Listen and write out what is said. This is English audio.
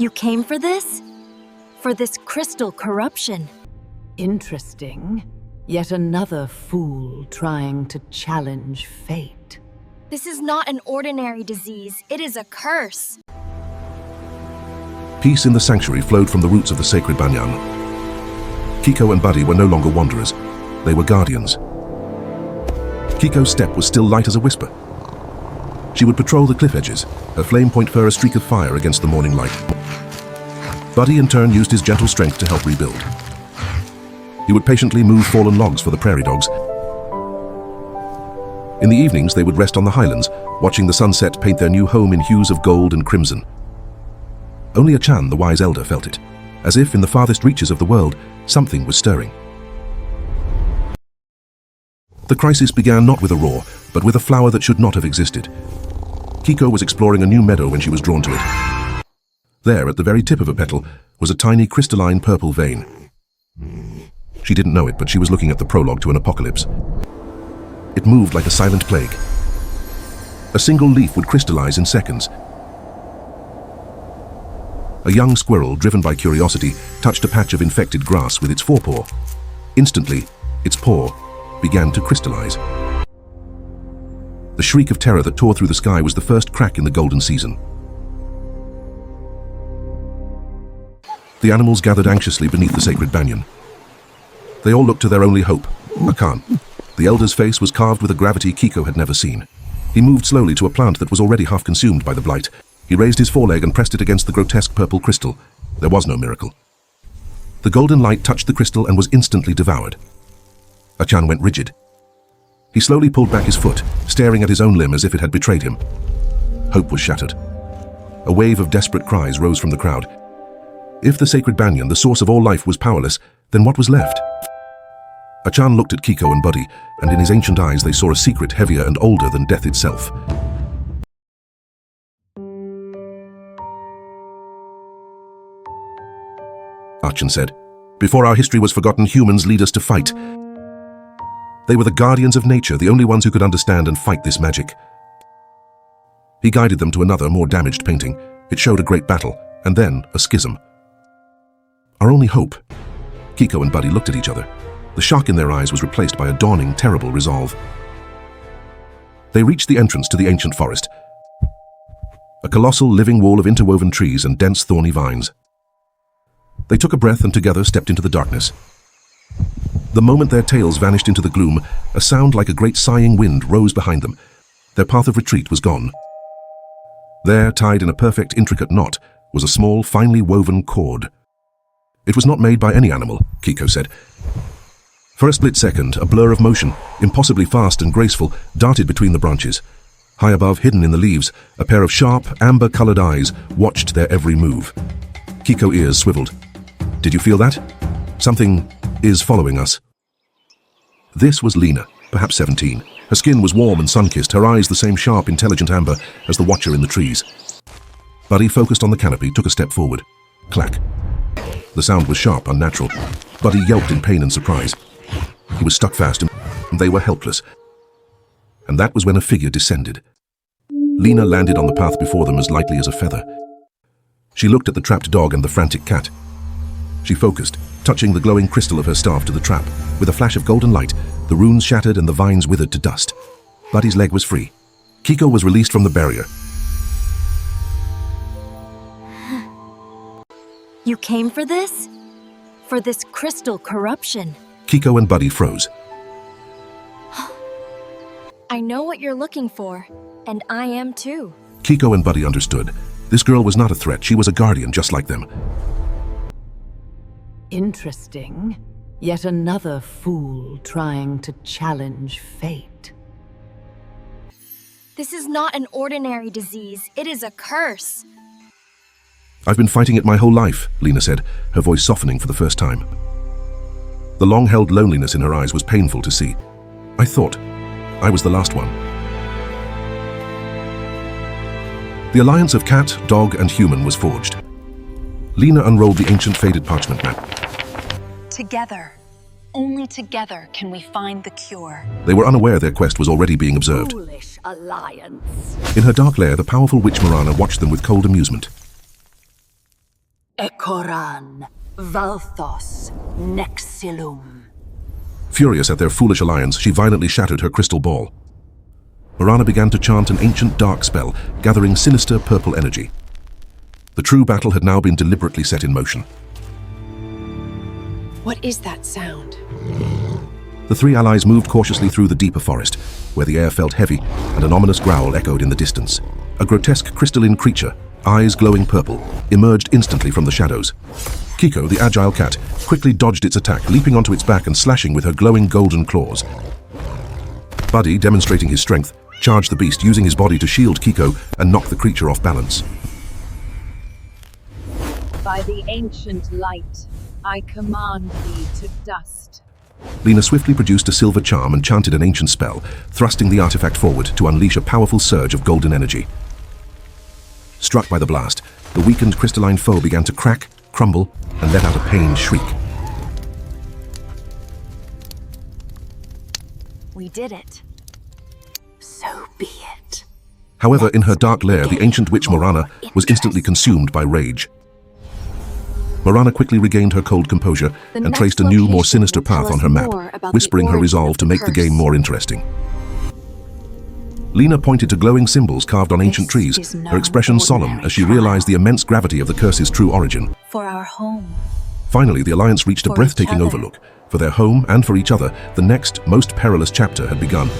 You came for this? For this crystal corruption? Interesting. Yet another fool trying to challenge fate. This is not an ordinary disease, it is a curse. Peace in the sanctuary flowed from the roots of the sacred Banyan. Kiko and Buddy were no longer wanderers. They were guardians. Kiko's step was still light as a whisper. She would patrol the cliff edges, her flame point fur a streak of fire against the morning light. Buddy in turn used his gentle strength to help rebuild. He would patiently move fallen logs for the prairie dogs. In the evenings, they would rest on the highlands, watching the sunset paint their new home in hues of gold and crimson. Only Achan, the wise elder, felt it, as if in the farthest reaches of the world, something was stirring. The crisis began not with a roar, but with a flower that should not have existed. Kiko was exploring a new meadow when she was drawn to it. There, at the very tip of a petal, was a tiny crystalline purple vein. She didn't know it, but she was looking at the prologue to an apocalypse. It moved like a silent plague. A single leaf would crystallize in seconds. A young squirrel, driven by curiosity, touched a patch of infected grass with its forepaw. Instantly, its paw began to crystallize. The shriek of terror that tore through the sky was the first crack in the golden season. The animals gathered anxiously beneath the sacred banyan. They all looked to their only hope, Achan. The elder's face was carved with a gravity Kiko had never seen. He moved slowly to a plant that was already half consumed by the blight. He raised his foreleg and pressed it against the grotesque purple crystal. There was no miracle. The golden light touched the crystal and was instantly devoured. Achan went rigid. He slowly pulled back his foot, staring at his own limb as if it had betrayed him. Hope was shattered. A wave of desperate cries rose from the crowd. If the sacred banyan, the source of all life, was powerless, then what was left? Achan looked at Kiko and Buddy, and in his ancient eyes they saw a secret heavier and older than death itself. Achan said, "Before our history was forgotten, humans lead us to fight. They were the guardians of nature, the only ones who could understand and fight this magic." He guided them to another, more damaged painting. It showed a great battle, and then a schism. Our only hope. Kiko and Buddy looked at each other. The shock in their eyes was replaced by a dawning, terrible resolve. They reached the entrance to the ancient forest. A colossal living wall of interwoven trees and dense thorny vines. They took a breath and together stepped into the darkness. The moment their tails vanished into the gloom, a sound like a great sighing wind rose behind them. Their path of retreat was gone. There, tied in a perfect, intricate knot, was a small, finely woven cord. It was not made by any animal, Kiko said. For a split second, a blur of motion, impossibly fast and graceful, darted between the branches. High above, hidden in the leaves, a pair of sharp, amber-colored eyes watched their every move. Kiko's ears swiveled. "Did you feel that? Something is following us." This was Lina, perhaps 17. Her skin was warm and sun-kissed, her eyes the same sharp, intelligent amber as the watcher in the trees. Buddy, focused on the canopy, took a step forward. Clack. The sound was sharp, unnatural. Buddy yelped in pain and surprise. He was stuck fast, and they were helpless. And that was when a figure descended. Lina landed on the path before them as lightly as a feather. She looked at the trapped dog and the frantic cat. She focused, touching the glowing crystal of her staff to the trap. With a flash of golden light, the runes shattered and the vines withered to dust. Buddy's leg was free. Kiko was released from the barrier. You came for this? For this crystal corruption? Kiko and Buddy froze. I know what you're looking for, and I am too. Kiko and Buddy understood. This girl was not a threat, she was a guardian just like them. Interesting. Yet another fool trying to challenge fate. This is not an ordinary disease, it is a curse. "I've been fighting it my whole life," Lina said, her voice softening for the first time. The long-held loneliness in her eyes was painful to see. "I thought I was the last one." The alliance of cat, dog, and human was forged. Lina unrolled the ancient faded parchment map. Together, only together can we find the cure. They were unaware their quest was already being observed. Foolish alliance. In her dark lair, the powerful witch Marana watched them with cold amusement. Ekoran, Valthos, Nexilum. Furious at their foolish alliance, she violently shattered her crystal ball. Mirana began to chant an ancient dark spell, gathering sinister purple energy. The true battle had now been deliberately set in motion. What is that sound? The three allies moved cautiously through the deeper forest, where the air felt heavy and an ominous growl echoed in the distance. A grotesque crystalline creature, eyes glowing purple, emerged instantly from the shadows. Kiko, the agile cat, quickly dodged its attack, leaping onto its back and slashing with her glowing golden claws. Buddy, demonstrating his strength, charged the beast, using his body to shield Kiko and knock the creature off balance. By the ancient light, I command thee to dust. Lina swiftly produced a silver charm and chanted an ancient spell, thrusting the artifact forward to unleash a powerful surge of golden energy. Struck by the blast, the weakened crystalline foe began to crack, crumble, and let out a pained shriek. We did it. So be it. However, in her dark lair, the ancient witch Mirana was instantly consumed by rage. Mirana quickly regained her cold composure and traced a new, more sinister path on her map, whispering her resolve to make the game more interesting. Lina pointed to glowing symbols carved on ancient trees, her expression solemn as she realized the immense gravity of the curse's true origin. For our home. Finally, the Alliance reached a For breathtaking each other. overlook. For their home and for each other, the next, most perilous chapter had begun.